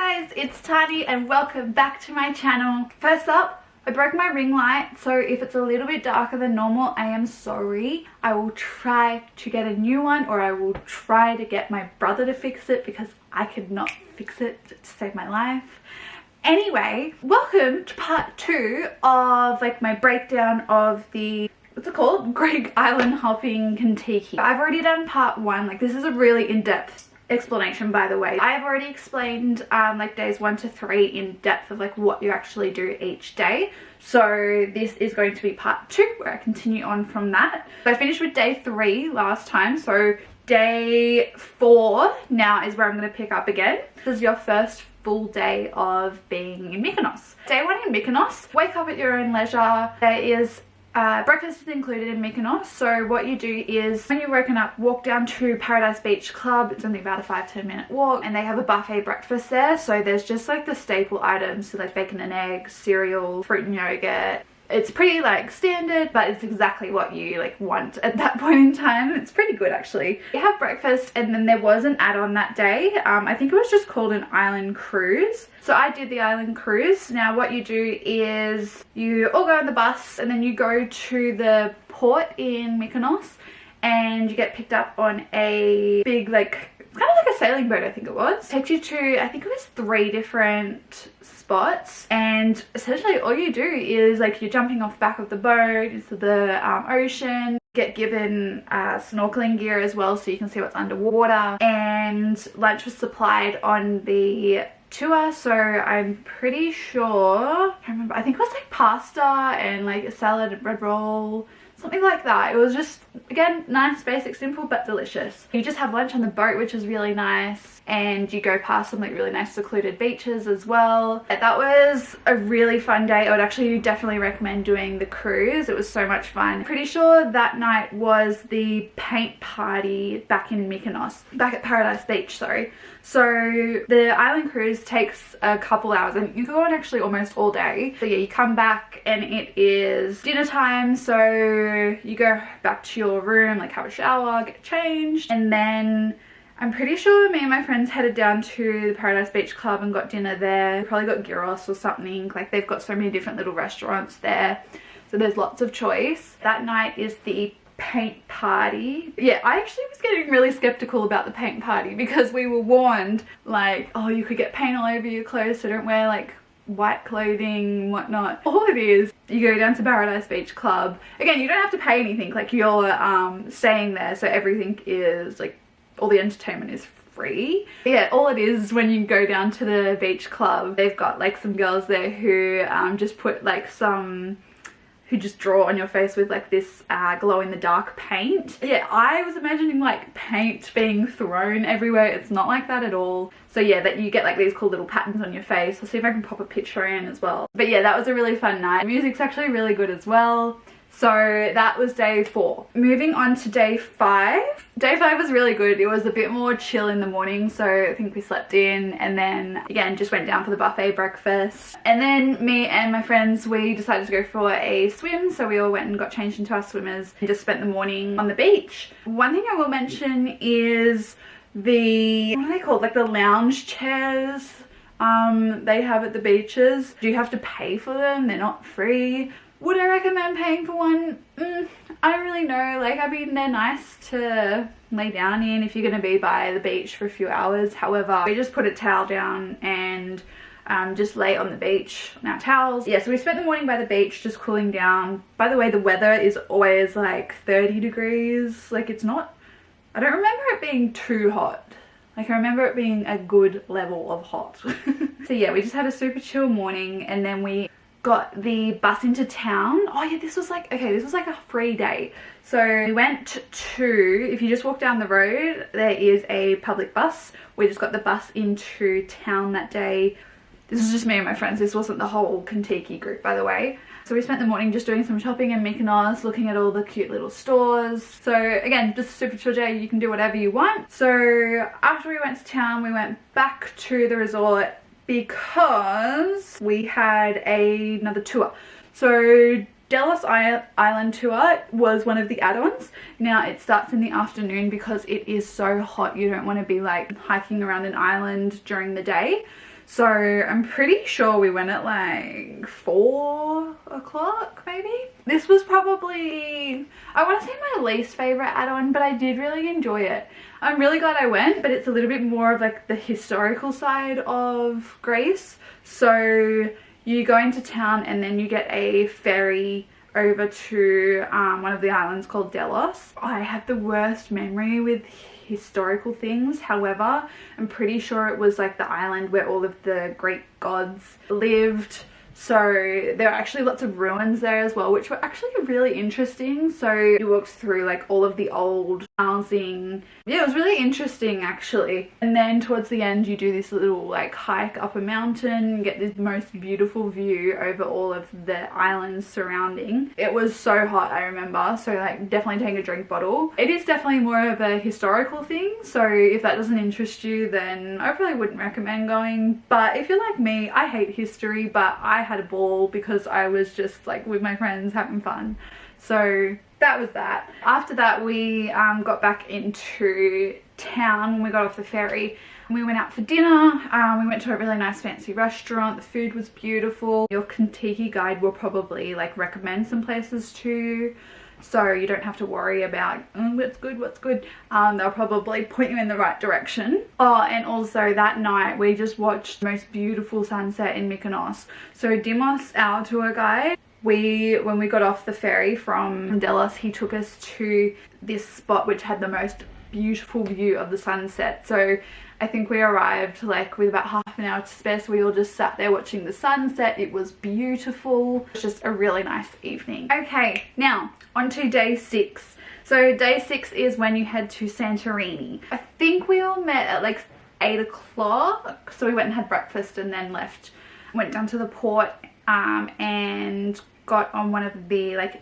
guys, it's Tani and welcome back to my channel. First up, I broke my ring light, so if it's a little bit darker than normal, I am sorry. I will try to get a new one, or I will try to get my brother to fix it because I could not fix it to save my life. Anyway, welcome to part 2 of like my breakdown of the, what's it called? Greek Island Hopping Kentucky. I've already done part 1. Like, this is a really in-depth explanation, by the way. I've already explained like days 1 to 3 in depth of like what you actually do each day. So this is going to be part 2 where I continue on from that. So I finished with day 3 last time, so day 4 now is where I'm going to pick up again. This is your first full day of being in Mykonos. Day 1 in Mykonos, wake up at your own leisure. There is breakfast is included in Mykonos, so what you do is when you're woken up, walk down to Paradise Beach Club. It's only about a 5-10 minute walk, and they have a buffet breakfast there. So there's just like the staple items, so like bacon and eggs, cereal, fruit and yogurt. It's pretty like standard, but it's exactly what you like want at that point in time. It's pretty good actually. You have breakfast, and then there was an add-on that day. I think it was just called an island cruise. So I did the island cruise. Now what you do is you all go on the bus, and then you go to the port in Mykonos, and you get picked up on a big like, it's kind of like a sailing boat, I think it was. Takes you to, I think it was 3 different spots, and essentially all you do is like you're jumping off the back of the boat into the ocean, get given snorkeling gear as well so you can see what's underwater, and lunch was supplied on the tour. So I'm pretty sure, I can't remember, I think it was like pasta and like a salad and bread roll, something like that. It was just, again, nice, basic, simple, but delicious. You just have lunch on the boat, which was really nice, and you go past some like really nice secluded beaches as well. That was a really fun day. I would actually definitely recommend doing the cruise. It was so much fun. Pretty sure that night was the paint party back in Mykonos, back at Paradise Beach, sorry. So the island cruise takes a couple hours, and you go on actually almost all day. So yeah, you come back and it is dinner time, so you go back to your room, like have a shower, get changed, and then I'm pretty sure me and my friends headed down to the Paradise Beach Club and got dinner there. We probably got gyros or something. Like, they've got so many different little restaurants there, so there's lots of choice. That night is the paint party. Yeah, I actually was getting really skeptical about the paint party because we were warned like, oh, you could get paint all over your clothes, so don't wear like white clothing, whatnot. All it is, you go down to Paradise Beach Club. Again, you don't have to pay anything, like you're staying there, so everything is like, all the entertainment is free. But yeah, all it is when you go down to the beach club, they've got like some girls there who just put like some, who just draw on your face with like this glow in the dark paint. Yeah, I was imagining like paint being thrown everywhere. It's not like that at all. So yeah, that you get like these cool little patterns on your face. I'll see if I can pop a picture in as well. But yeah, that was a really fun night. The music's actually really good as well. So that was day 4. Moving on to day 5. Day 5 was really good. It was a bit more chill in the morning, so I think we slept in, and then again just went down for the buffet breakfast. And then me and my friends, we decided to go for a swim, so we all went and got changed into our swimmers and just spent the morning on the beach. One thing I will mention is the, what are they called? Like the lounge chairs they have at the beaches. Do you have to pay for them? They're not free. Would I recommend paying for one? I don't really know. Like, I mean, they're nice to lay down in if you're going to be by the beach for a few hours. However, we just put a towel down and just lay on the beach on our towels. Yeah, so we spent the morning by the beach just cooling down. By the way, the weather is always like 30 degrees. Like, it's not, I don't remember it being too hot. Like, I remember it being a good level of hot. So yeah, we just had a super chill morning, and then we got the bus into town. Oh yeah, this was like, okay, this was like a free day. So we went to, if you just walk down the road, there is a public bus. We just got the bus into town that day. This was just me and my friends. This wasn't the whole Kentucky group, by the way. So we spent the morning just doing some shopping in Mykonos, looking at all the cute little stores. So again, just a super chill day. You can do whatever you want. So after we went to town, we went back to the resort because we had another tour. So Delos Island tour was one of the add-ons. Now it starts in the afternoon because it is so hot. You don't want to be like hiking around an island during the day. So I'm pretty sure we went at like 4 o'clock maybe. This was probably, I want to say my least favorite add-on, but I did really enjoy it. I'm really glad I went, but it's a little bit more of like the historical side of Greece. So you go into town and then you get a ferry over to one of the islands called Delos. I have the worst memory with historical things. However, I'm pretty sure it was like the island where all of the Greek gods lived. So there are actually lots of ruins there as well, which were actually really interesting. So you walked through like all of the old housing. Yeah, it was really interesting actually. And then towards the end you do this little like hike up a mountain, get this most beautiful view over all of the islands surrounding. It was so hot, I remember, so like definitely take a drink bottle. It is definitely more of a historical thing, so if that doesn't interest you then I probably wouldn't recommend going. But if you're like me, I hate history, but I had a ball because I was just like with my friends having fun. So that was that. After that we got back into town when we got off the ferry. We went out for dinner. We went to a really nice fancy restaurant. The food was beautiful. Your Contiki guide will probably like recommend some places too, so you don't have to worry about what's good. They'll probably point you in the right direction. Oh, and also that night we just watched the most beautiful sunset in Mykonos. So Dimos, our tour guide, when we got off the ferry from Delos, he took us to this spot which had the most beautiful view of the sunset. So I think we arrived like with about half an hour to spare, so we all just sat there watching the sunset. It was beautiful. It was just a really nice evening. Okay, now on to day 6. So day 6 is when you head to Santorini. I think we all met at like 8 o'clock, so we went and had breakfast and then left. Went down to the port and got on one of the like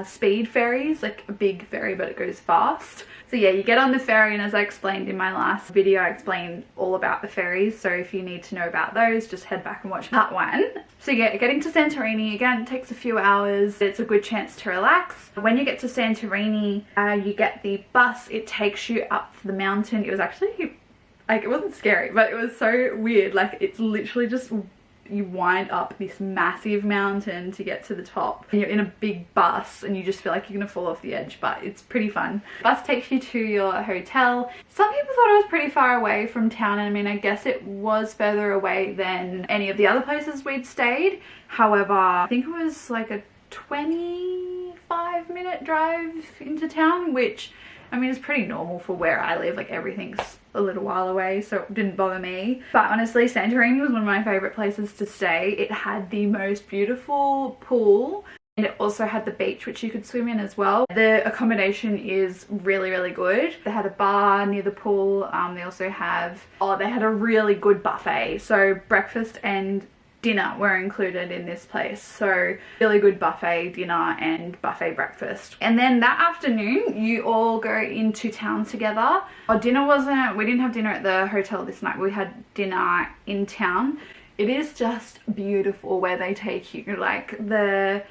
speed ferries, like a big ferry but it goes fast. So yeah, you get on the ferry, and as I explained in my last video, I explained all about the ferries, so if you need to know about those, just head back and watch part 1. So yeah, getting to Santorini, again, takes a few hours. It's a good chance to relax. When you get to Santorini, you get the bus. It takes you up the mountain. It was actually, like, it wasn't scary, but it was so weird. Like, it's literally just, you wind up this massive mountain to get to the top, and you're in a big bus and you just feel like you're gonna fall off the edge, but it's pretty fun. The bus takes you to your hotel. Some people thought it was pretty far away from town, and I mean, I guess it was further away than any of the other places we'd stayed. However, I think it was like a 25-minute drive into town, which I mean, it's pretty normal for where I live. Like, everything's a little while away, so it didn't bother me. But honestly, Santorini was one of my favorite places to stay. It had the most beautiful pool, and it also had the beach which you could swim in as well. The accommodation is really, really good. They had a bar near the pool. They also have, they had a really good buffet. So breakfast and dinner were included in this place, so really good buffet dinner and buffet breakfast. And then that afternoon you all go into town together. We didn't have dinner at the hotel this night, we had dinner in town. It is just beautiful where they take you. Like, the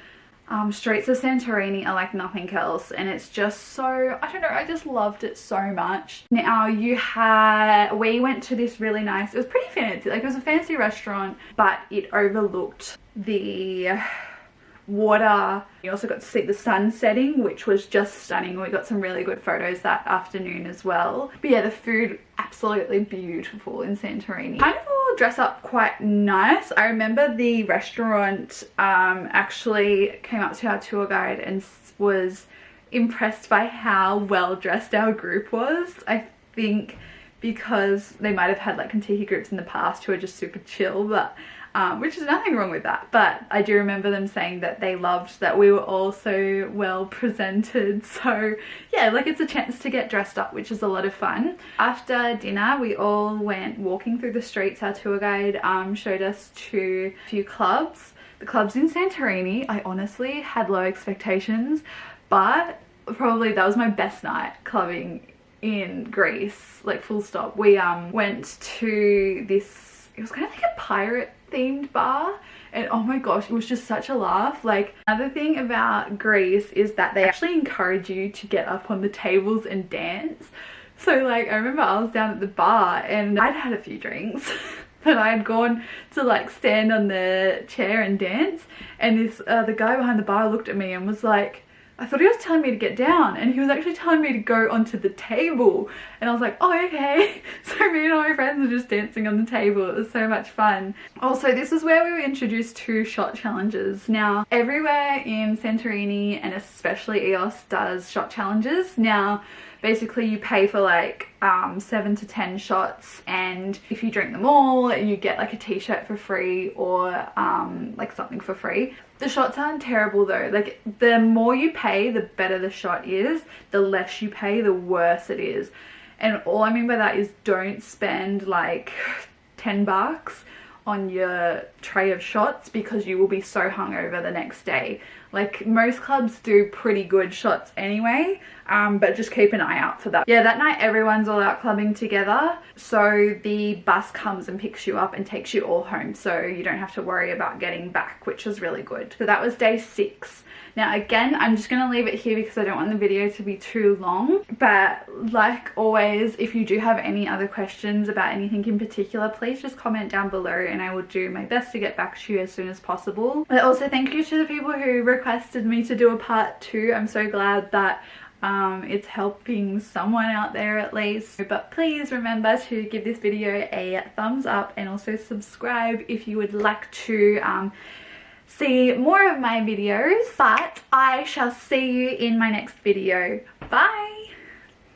streets of Santorini are like nothing else, and it's just so, I don't know, I just loved it so much. Now we went to this really nice, it was pretty fancy, like it was a fancy restaurant, but it overlooked the water. You also got to see the sun setting, which was just stunning. We got some really good photos that afternoon as well. But yeah, the food, absolutely beautiful in Santorini. Kind of all dress up quite nice. I remember the restaurant actually came up to our tour guide and was impressed by how well dressed our group was. I think because they might have had like Contiki groups in the past who are just super chill, but which is nothing wrong with that. But I do remember them saying that they loved that we were all so well presented. So yeah, like, it's a chance to get dressed up, which is a lot of fun. After dinner we all went walking through the streets. Our tour guide showed us to a few clubs. The clubs in Santorini, I honestly had low expectations, but probably that was my best night clubbing in Greece, like full stop. We went to this it was kind of like a pirate themed bar, and oh my gosh, it was just such a laugh. Like, another thing about Greece is that they actually encourage you to get up on the tables and dance. So like, I remember I was down at the bar and I'd had a few drinks but I had gone to like stand on the chair and dance, and this the guy behind the bar looked at me and was like, I thought he was telling me to get down, and he was actually telling me to go onto the table. And I was like, oh, okay. So me and all my friends were just dancing on the table. It was so much fun. Also, this is where we were introduced to shot challenges. Now, everywhere in Santorini and especially Eos does shot challenges. Now, basically you pay for like 7 to 10 shots, and if you drink them all you get like a t-shirt for free or like something for free. The shots aren't terrible though. Like, the more you pay, the better the shot is. The less you pay, the worse it is. And all I mean by that is, don't spend like 10 bucks on your tray of shots, because you will be so hungover the next day. Like, most clubs do pretty good shots anyway, but just keep an eye out for that. Yeah, that night everyone's all out clubbing together, so the bus comes and picks you up and takes you all home, so you don't have to worry about getting back, which was really good. So that was day 6. Now again, I'm just going to leave it here because I don't want the video to be too long, but like always, if you do have any other questions about anything in particular, please just comment down below and I will do my best to get back to you as soon as possible. But also thank you to the people who requested me to do a part 2. I'm so glad that it's helping someone out there at least. But please remember to give this video a thumbs up and also subscribe if you would like to see more of my videos. But I shall see you in my next video. Bye!